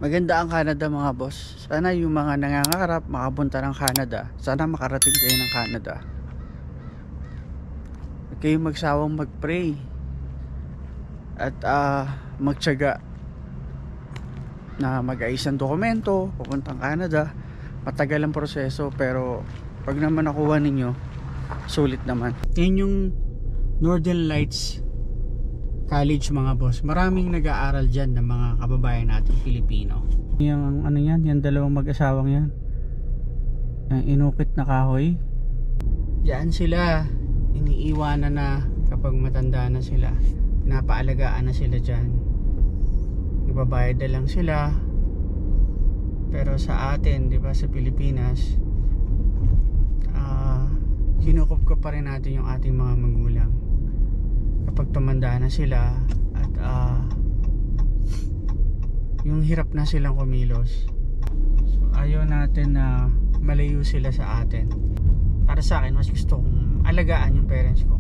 Maganda ang Canada mga boss. Sana yung mga nangangarap makapunta ng Canada, sana makarating kayo ng Canada. Huwag kayong magsawang mag-pray at magtiyaga na mag-ayos ng dokumento papuntang Canada. Matagal ang proseso, pero pag naman nakuha ninyo, sulit naman. Yan yung Northern Lights College mga boss. Maraming nag-aaral dyan ng mga kababayan natin Pilipino. Yung ano yan, yung dalawang mag-asawang yan, yung inukit na kahoy, diyan sila iniiwanan na kapag matanda na sila. Pinapaalagaan na sila dyan. Ibabayad na lang sila. Pero sa atin, di ba, sa Pilipinas, kinukup pa rin natin yung ating mga magulang kapag tumanda na sila at yung hirap na silang kumilos. So ayaw natin na malayo sila sa atin. Para sa akin, mas gusto kong alagaan yung parents ko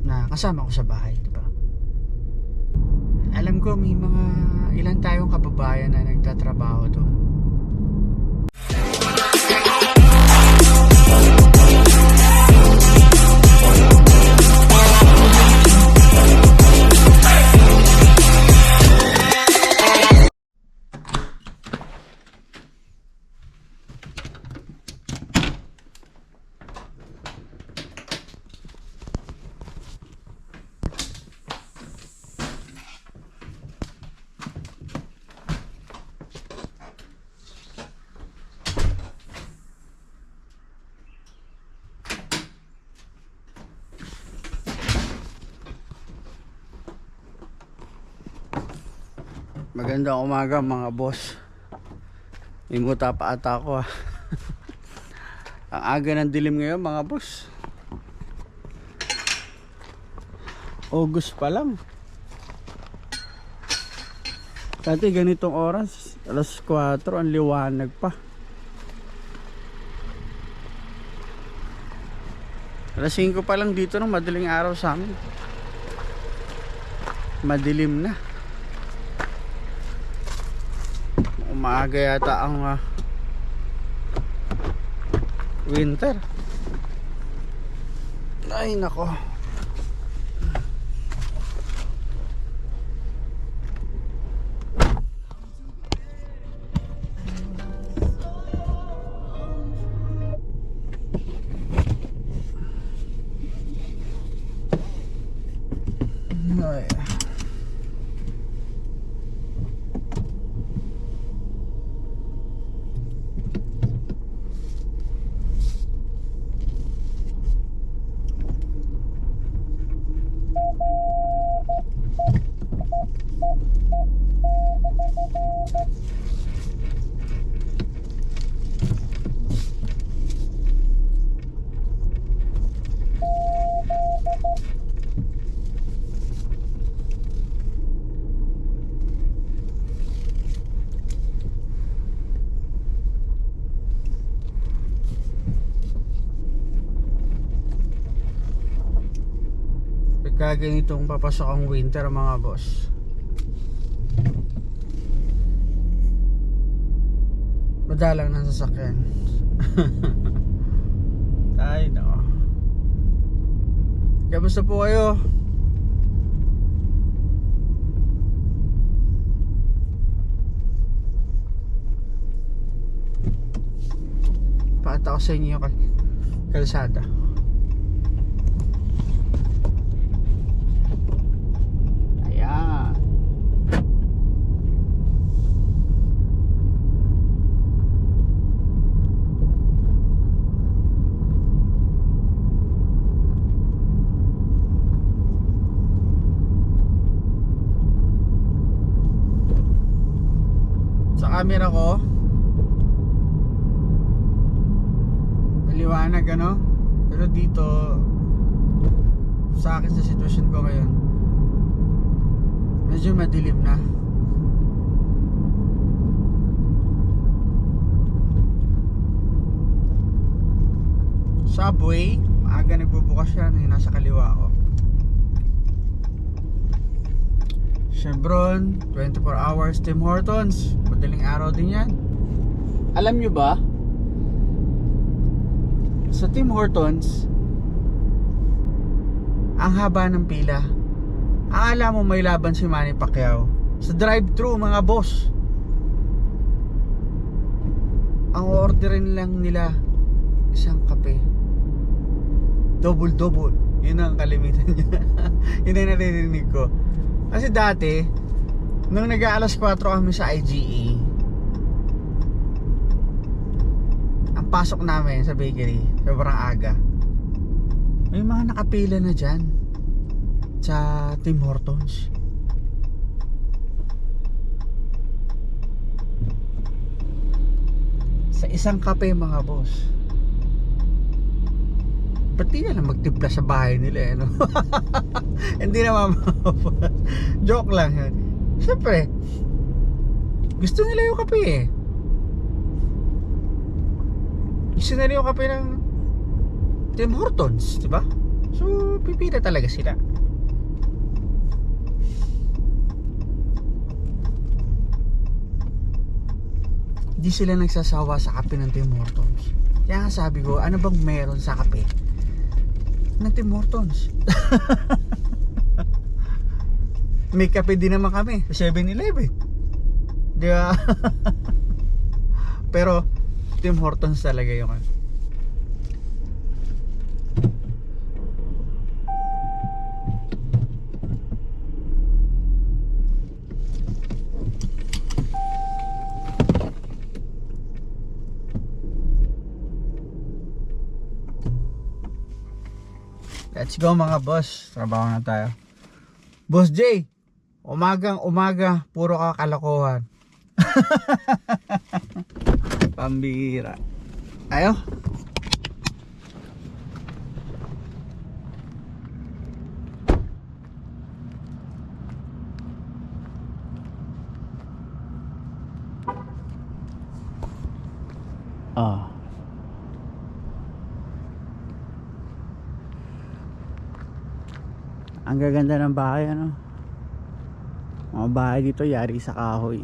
na kasama ko sa bahay, di ba? Alam ko may mga ilan tayong kababayan na nagtatrabaho doon. Magandang umaga mga boss. May muta pa ata ako Ang aga ng dilim ngayon mga boss. August pa lang. Dati ganitong oras, alas 4, ang liwanag pa. Alas 5 pa lang dito ng madaling araw sa amin. Madilim na. Maaga yata ang winter. Ay nako. Ay. Pagka ganitong papasok ang winter mga boss, madalang ng sasakyan. Ay no. Kamusta po kayo? Paata ko sa inyo kalsada. Ayan. Sa camera ko maliwanag ano, pero dito sa akin sa sitwasyon ko ngayon medyo madilim na. Subway, maaga nagbubukas yan, yung nasa kaliwa ko. Chevron, 24 hours, Tim Hortons. Madaling araw din yan. Alam nyo ba, sa Tim Hortons, ang haba ng pila. Akala mo may laban si Manny Pacquiao. Sa drive-thru mga boss, ang orderin lang nila isang kape. Double. Yun ang kalimitan niya. Yun ang naririnig ko. Kasi dati, nung nag-aalas 4 kami sa IGE, ang pasok namin sa bakery, sobrang aga. May mga nakapila na dyan sa Tim Hortons. Sa isang kape mga boss. Ba't di na lang magtimpla sa bahay nila no? Hindi na joke lang yan. Siyempre, gusto nila yung kape eh. Gusto nila yung kape ng Tim Hortons, diba? So, pipila talaga sila. Di sila nagsasawa sa kape ng Tim Hortons. Kaya nga sabi ko, ano bang meron sa kape ng Tim Hortons? May kape din naman kami sa 7-Eleven, di ba? Pero Tim Hortons talaga yung Let's go mga boss. Trabaho na tayo. Boss J, umagang umaga, puro kakalokohan. Pambira. Ayo. Ang gaganda ng bahay ano. Mga bahay dito yari sa kahoy.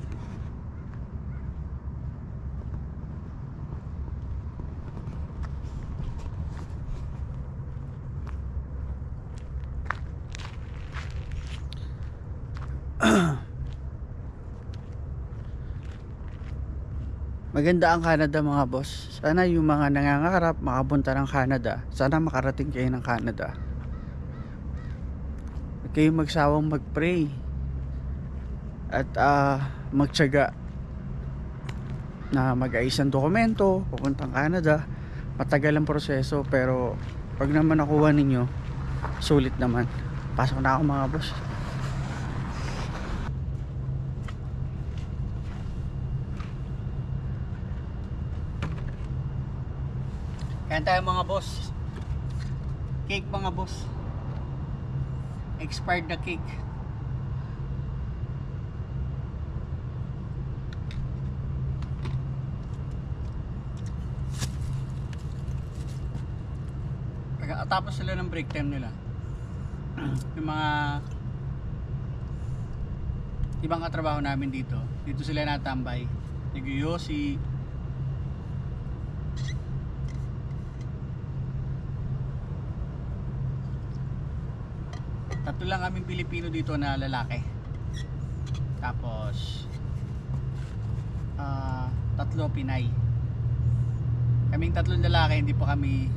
Maganda ang Canada mga boss. Sana yung mga nangangarap makapunta ng Canada, sana makarating kayo ng Canada. Huwag kayong magsawang mag-pray at magtiyaga na mag-ayos ng dokumento papuntang Canada. Matagal ang proseso, pero pag naman nakuha ninyo, sulit naman. Pasok na ako mga boss. Kaya tayo mga boss. Cake mga boss. Expired na cake. Pagkatapos sila ng break time nila, yung mga ibang katrabaho namin dito sila natambay, nag-yosi. Tatlo lang kaming Pilipino dito na lalaki. Tapos tatlo Pinay. Kaming tatlong lalaki, hindi pa kami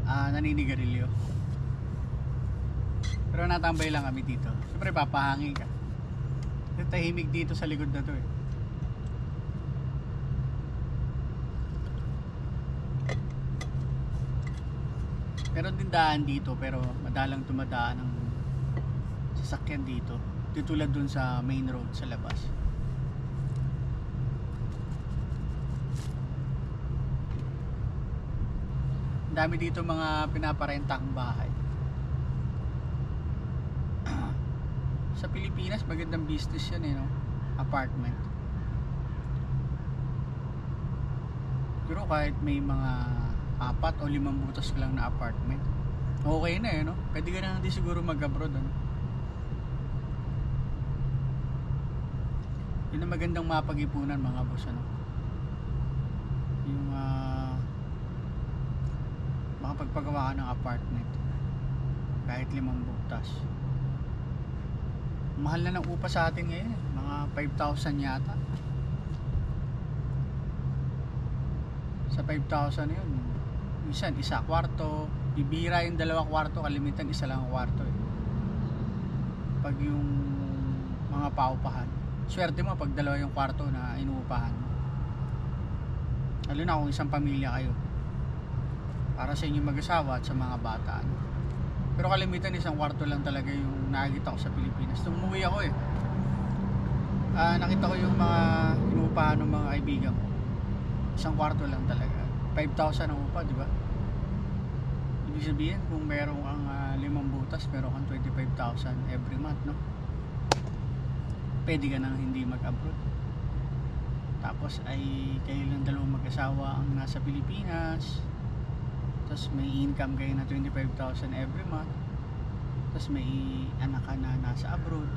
naninigarilyo. Pero natambay lang kami dito. Siyempre papahangin ka. Tahimik dito sa likod na to eh. Meron din daan dito, pero madalang tumadaan ng sasakyan dito. Di tulad dun sa main road sa labas. Ang dami dito mga pinaparentang bahay. Sa Pilipinas, magandang business yan eh, no? Apartment. Pero kahit may mga 4 o 5 butas lang na apartment, okay na eh, no? Pwede ka na hindi siguro mag-abroad, ano? Yun ang magandang mapag-ipunan mga boss, ano? Yung makapagpagawa ka ng apartment kahit 5 butas. Mahal na ng upa sa atin ngayon, mga 5,000 yata. Sa 5,000 na yun, minsan isa kwarto, bibira yung 2 kwarto, kalimitan isa lang ang kwarto eh. Pag yung mga paupahan, swerte mo pag 2 yung kwarto na inuupahan mo. Lalo na kung isang pamilya kayo, para sa inyong mag-asawa at sa mga bata, ano? Pero kalimitan isang kwarto lang talaga yung nakikita ko sa Pilipinas. Nung umuwi ako nakita ko yung mga inuupahan ng mga kaibigan ko. Isang kwarto lang talaga. 5,000 ang upa, di ba? Ibig sabihin, kung meron kang 5 butas, meron kang 25,000 every month, no? Pwede ka nang hindi mag-abroad. Tapos ay kayo lang 2 mag-asawa ang nasa Pilipinas. Tapos may income kayo na 25,000 every month. Tapos may anak ka na nasa abroad.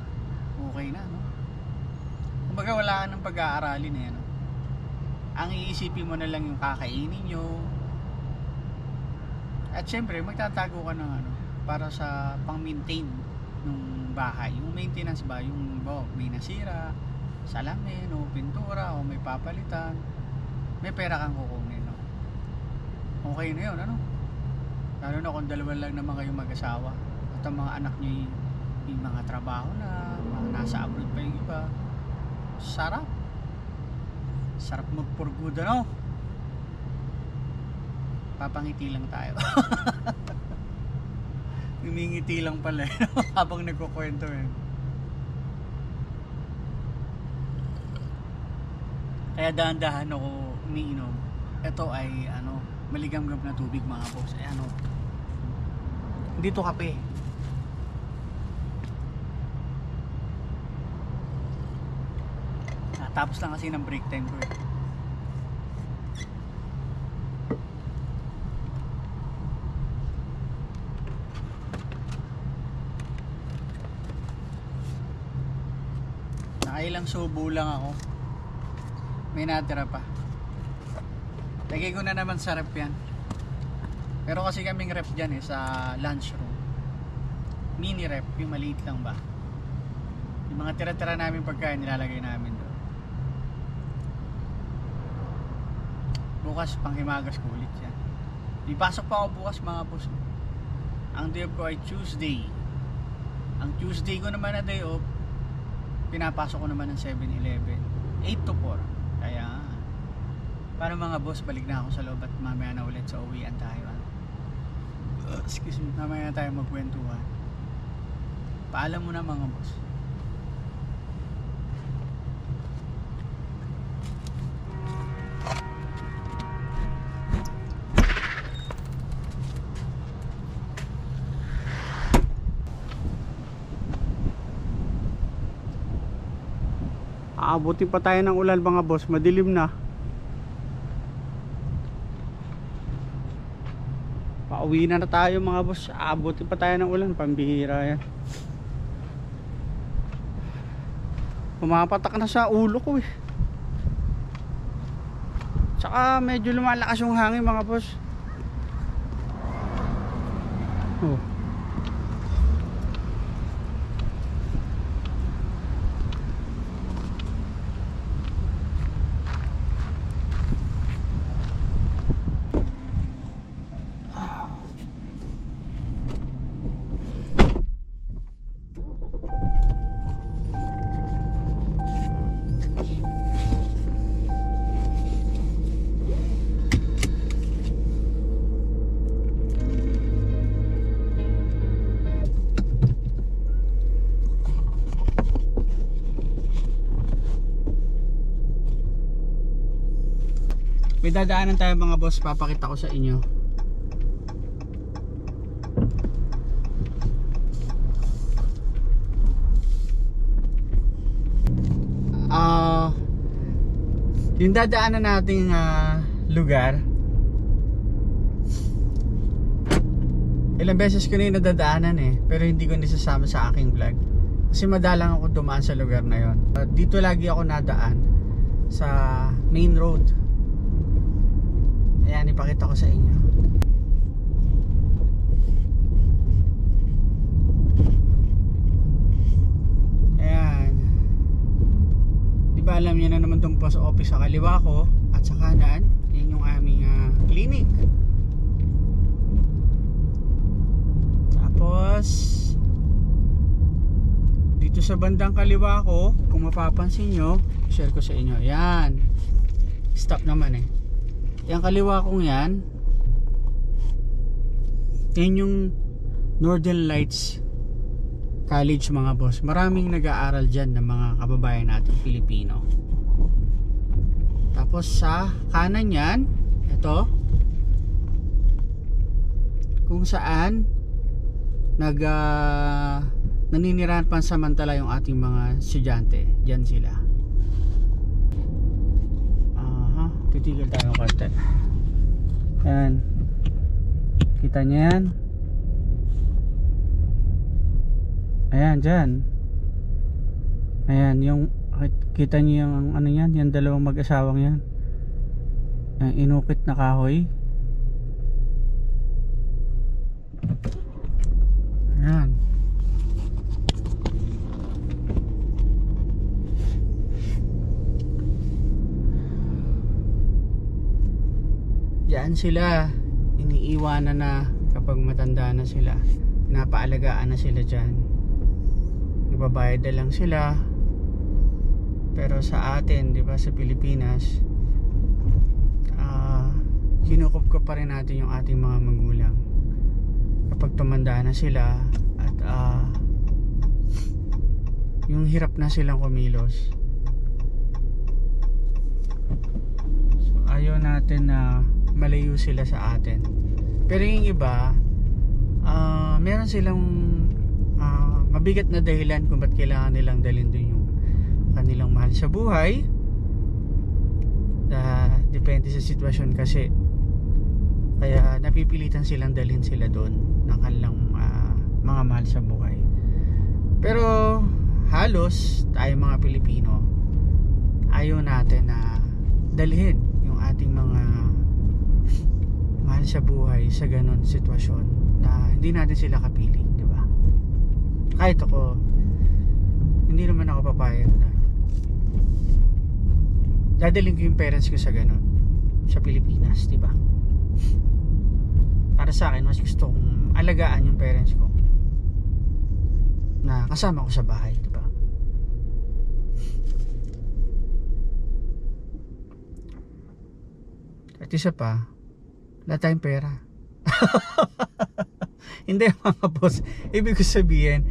Okay na, no? Kumbaga wala ka ng pag-aaralin eh, no? Ang iisipin mo na lang yung kakainin nyo. At syempre magtatago ka ng para sa pang-maintain ng bahay. Yung maintenance ba, yung may nasira, salamin o pintura o may papalitan, may pera kang kukunin, no? Okay na yun, ano? Lalo na kung 2 lang naman kayo mag-asawa at ang mga anak nyo yung mga trabaho na, mga nasa abroad pa yung iba. Sarap magpurguda, no? Papangiti lang tayo. Humingiti lang pala habang nagkukwento eh. Kaya dahan-dahan ako umiinom. Ito ay maligamgam na tubig mga boss. Ay hindi to kape. Tapos lang kasi ng break time ko eh. Nakailang subo lang ako. May natira pa. Lagay ko na naman sa rep yan. Pero kasi kaming rep dyan sa lunch room. Mini rep, yung maliit lang ba. Yung mga tira-tira namin pagkain nilalagay namin doon. Bukas panghimagas ko ulit yan. Ipasok pa ako bukas mga boss. Ang day off ko ay Tuesday. Ang Tuesday ko naman na day off, pinapasok ko naman ng 7-Eleven 8 to 4. Kaya para mga boss, balik na ako sa loob at mamaya na ulit sa uwian tayo. Excuse me, mamaya na tayo magkwentuhan. Paalam mo na mga boss. Aabutin pa tayo ng ulan mga boss, madilim na. Pauwi na tayo mga boss. Aabutin pa tayo ng ulan, pambihira yan. Pumapatak na sa ulo ko eh. Tsaka medyo lumalakas yung hangin mga boss. Oh. May dadaanan tayo mga boss, papakita ko sa inyo. Yung dadaanan nating lugar, ilang beses ko na yung nadadaanan eh, pero hindi ko nisasama sa aking vlog. Kasi madalang ako dumaan sa lugar na yon. Dito lagi ako nadaan sa main road. Ayan, ipakita ko sa inyo. Ayan. Diba alam niyo na naman itong post office sa kaliwa ko at sa kanan, yun yung aming clinic. Tapos dito sa bandang kaliwa ko, kung mapapansin nyo, share ko sa inyo. Ayan. Stop naman eh. Yung kaliwa kong yan, yan yung Northern Lights College mga boss. Maraming nag-aaral dyan ng mga kababayan natin Pilipino. Tapos sa kanan yan, ito, kung saan naninirahan pansamantala yung ating mga estudyante. Diyan sila. Titigil tayo ng konti. Yan. Kita niyo yan? Ayan, dyan. Ayan, yung kita niyo yung ano yan, yung dalawang mag-asawang yan. Yung inukit na kahoy. Ayan. Diyan sila iniiwanan na kapag matanda na sila. Pinapaalagaan na sila dyan. Ibabayad na lang sila. Pero sa atin, di ba, sa Pilipinas, kinukupkup pa rin natin yung ating mga magulang. Kapag tumanda na sila at yung hirap na silang kumilos. So ayaw natin na malayo sila sa atin. Pero yung iba, meron silang mabigat na dahilan kung ba't kailangan nilang dalhin dun yung kanilang mahal sa buhay. Depende sa sitwasyon kasi. Kaya napipilitan silang dalhin sila doon ng kanilang mga mahal sa buhay. Pero halos tayo mga Pilipino, ayaw natin na dalhin yung ating mga mahal sa buhay sa ganun sitwasyon na hindi natin sila kapiling, di ba? Kahit ako, hindi naman ako papayag na dadalhin ko yung parents ko sa ganun sa Pilipinas, di ba? Para sa akin, mas gusto kong alagaan yung parents ko na kasama ko sa bahay, di ba? At isa pa, wala tayong pera. Hindi mga boss, ibig ko sabihin,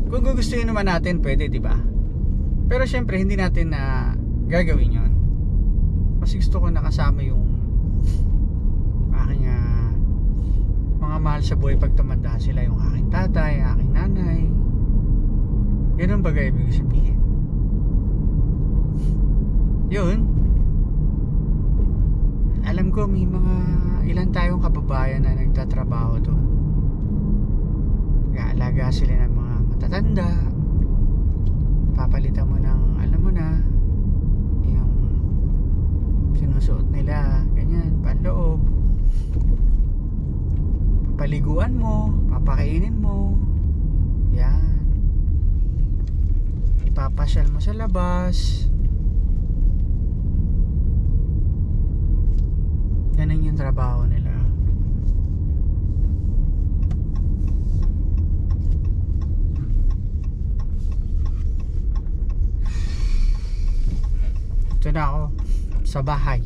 kung gugustuhin naman natin, pwede, di ba? Pero syempre, hindi natin na gagawin yon. Mas gusto ko nakasama yung aking mga mahal sa buhay pag tumanda sila, yung aking tatay, aking nanay. Ganun ba ibig sabihin? Yun. Alam ko may mga ilan tayong kababayan na nagtatrabaho doon. Nag-aalaga sila ng mga matatanda. Papalitan mo ng, alam mo na, yung sinusuot nila, ganyan, panloob. Papaliguan mo, papakainin mo. Yan. Ipapasyal mo sa labas. Ganun yung trabaho nila. Ito na ako sa bahay.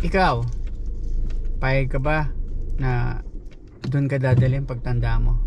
Ikaw, payag ka ba na doon ka dadalhin pagtanda mo?